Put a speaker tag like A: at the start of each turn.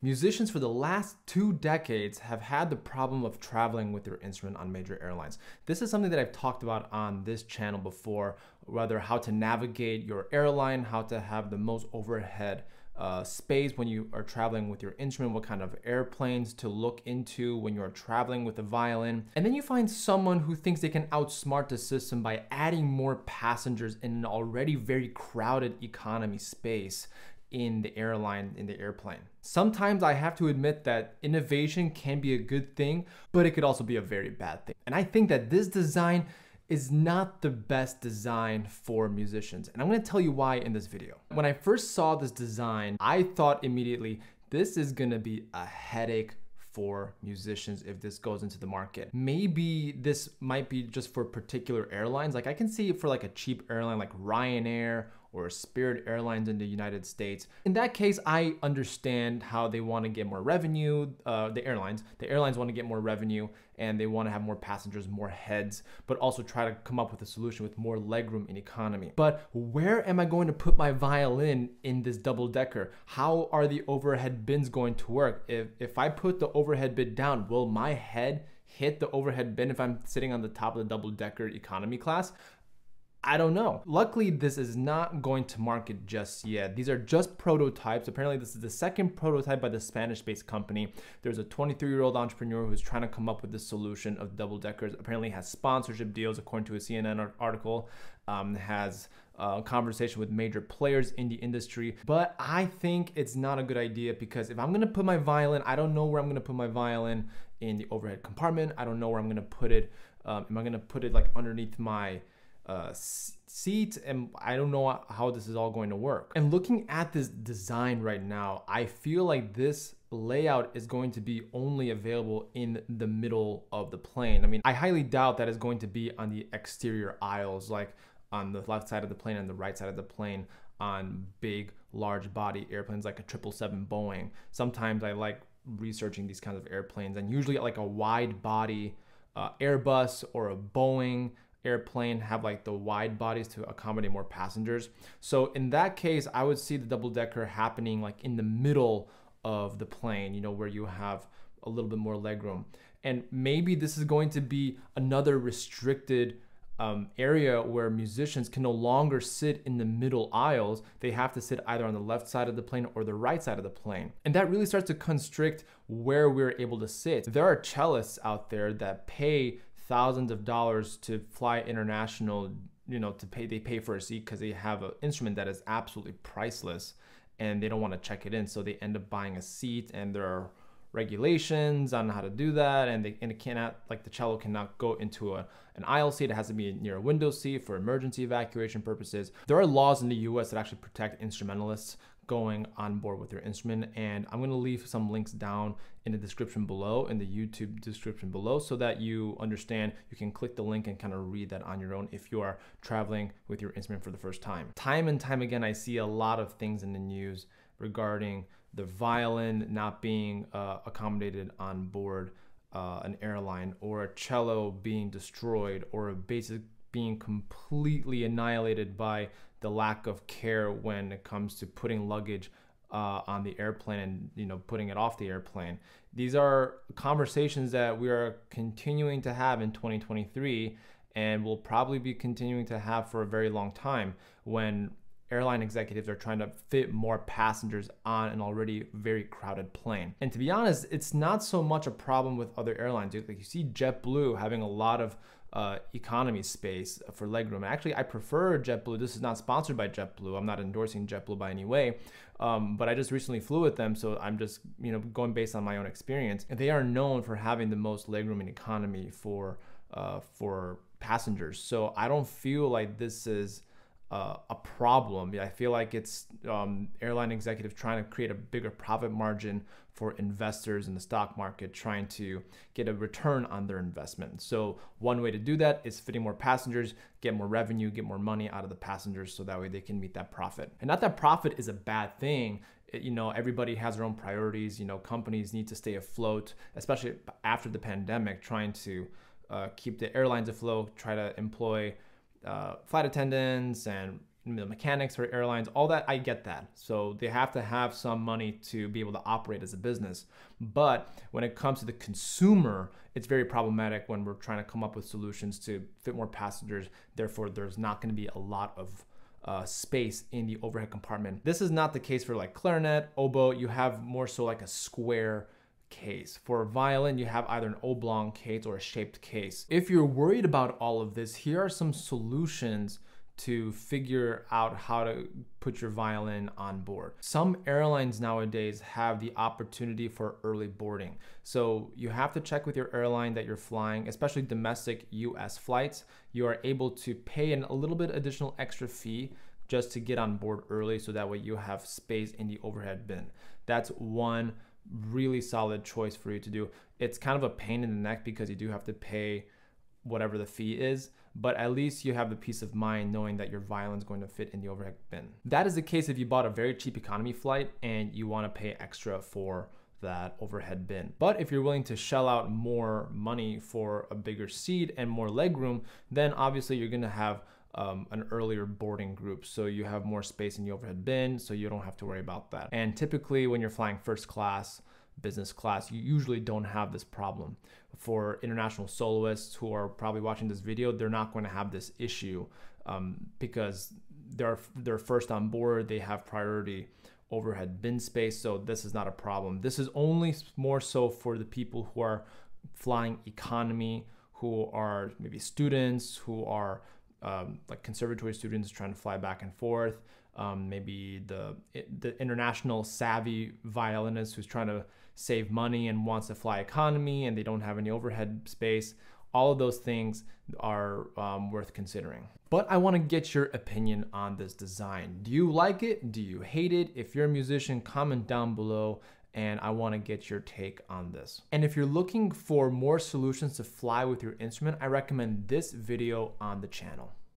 A: Musicians for the last 2 decades have had the problem of traveling with their instrument on major airlines. This is something that I've talked about on this channel before, whether how to navigate your airline, how to have the most overhead space when you are traveling with your instrument, what kind of airplanes to look into when you're traveling with a violin. And then you find someone who thinks they can outsmart the system by adding more passengers in an already very crowded economy space in the airplane. Sometimes I have to admit that innovation can be a good thing, but it could also be a very bad thing. And I think that this design is not the best design for musicians. And I'm gonna tell you why in this video. When I first saw this design, I thought immediately, this is gonna be a headache for musicians if this goes into the market. Maybe this might be just for particular airlines. Like I can see it for like a cheap airline like Ryanair or Spirit Airlines in the United States. In that case, I understand how they want to get more revenue. The airlines want to get more revenue and they want to have more passengers, more heads, but also try to come up with a solution with more legroom in economy. But where am I going to put my violin in this double decker? How are the overhead bins going to work? If I put the overhead bin down, will my head hit the overhead bin if I'm sitting on the top of the double decker economy class? I don't know. Luckily, this is not going to market just yet. These are just prototypes. Apparently, this is the second prototype by the Spanish-based company. There's a 23-year-old entrepreneur who's trying to come up with this solution of double deckers. Apparently has sponsorship deals, according to a CNN article, has a conversation with major players in the industry. But I think it's not a good idea because if I'm gonna put my violin, I don't know where I'm gonna put my violin in the overhead compartment. I don't know where I'm gonna put it. Am I gonna put it like underneath my seat, and I don't know how this is all going to work. And looking at this design right now, I feel like this layout is going to be only available in the middle of the plane. I mean, I highly doubt that it's going to be on the exterior aisles, like on the left side of the plane and the right side of the plane on big, large body airplanes like a 777 Boeing. Sometimes I like researching these kinds of airplanes, and usually like a wide body Airbus or a Boeing airplane have like the wide bodies to accommodate more passengers. So in that case, I would see the double decker happening like in the middle of the plane, you know, where you have a little bit more legroom. And maybe this is going to be another restricted area where musicians can no longer sit in the middle aisles. They have to sit either on the left side of the plane or the right side of the plane. And that really starts to constrict where we're able to sit. There are cellists out there that pay thousands of dollars to fly international, you know, they pay for a seat because they have an instrument that is absolutely priceless and they don't want to check it in. So they end up buying a seat, and there are regulations on how to do that. And it cannot, like the cello cannot go into an aisle seat. It has to be near a window seat for emergency evacuation purposes. There are laws in the US that actually protect instrumentalists going on board with your instrument, and I'm going to leave some links down in the description below, in the YouTube description below, so that you understand. You can click the link and kind of read that on your own if you are traveling with your instrument for the first time. Time and time again, I see a lot of things in the news regarding the violin not being accommodated on board an airline, or a cello being destroyed, or a bass being completely annihilated by the lack of care when it comes to putting luggage on the airplane and, you know, putting it off the airplane. These are conversations that we are continuing to have in 2023, and will probably be continuing to have for a very long time when airline executives are trying to fit more passengers on an already very crowded plane. And to be honest, it's not so much a problem with other airlines. Like you see JetBlue having a lot of economy space for legroom. Actually, I prefer JetBlue. This is not sponsored by JetBlue. I'm not endorsing JetBlue by any way, but I just recently flew with them, so I'm just, you know, going based on my own experience. And they are known for having the most legroom in economy for passengers. So I don't feel like this is a problem. I feel like it's airline executives trying to create a bigger profit margin for investors in the stock market, trying to get a return on their investment. So one way to do that is fitting more passengers, get more revenue, get more money out of the passengers, so that way they can meet that profit. And not that profit is a bad thing. You know, everybody has their own priorities. You know, companies need to stay afloat, especially after the pandemic, trying to keep the airlines afloat, try to employ flight attendants and the mechanics for airlines, all that, I get that. So they have to have some money to be able to operate as a business. But when it comes to the consumer, it's very problematic when we're trying to come up with solutions to fit more passengers. Therefore, there's not going to be a lot of space in the overhead compartment. This is not the case for like clarinet, oboe. You have more so like a square case. For violin, you have either an oblong case or a shaped case. If you're worried about all of this, here are some solutions to figure out how to put your violin on board. Some airlines nowadays have the opportunity for early boarding. So you have to check with your airline that you're flying, especially domestic US flights. You are able to pay a little bit additional extra fee just to get on board early, so that way you have space in the overhead bin. That's one really solid choice for you to do. It's kind of a pain in the neck because you do have to pay whatever the fee is, but at least you have the peace of mind knowing that your violin is going to fit in the overhead bin. That is the case if you bought a very cheap economy flight and you want to pay extra for that overhead bin. But if you're willing to shell out more money for a bigger seat and more legroom, then obviously you're going to have an earlier boarding group, so you have more space in the overhead bin, so you don't have to worry about that. And typically when you're flying first class, business class, you usually don't have this problem. For international soloists who are probably watching this video, they're not going to have this issue because they're first on board, they have priority overhead bin space, so this is not a problem. This is only more so for the people who are flying economy, who are maybe students, who are like conservatory students trying to fly back and forth, maybe the international savvy violinist who's trying to save money and wants to fly economy and they don't have any overhead space. All of those things are worth considering. But I want to get your opinion on this design. Do you like it? Do you hate it? If you're a musician, comment down below, and I want to get your take on this. And if you're looking for more solutions to fly with your instrument, I recommend this video on the channel.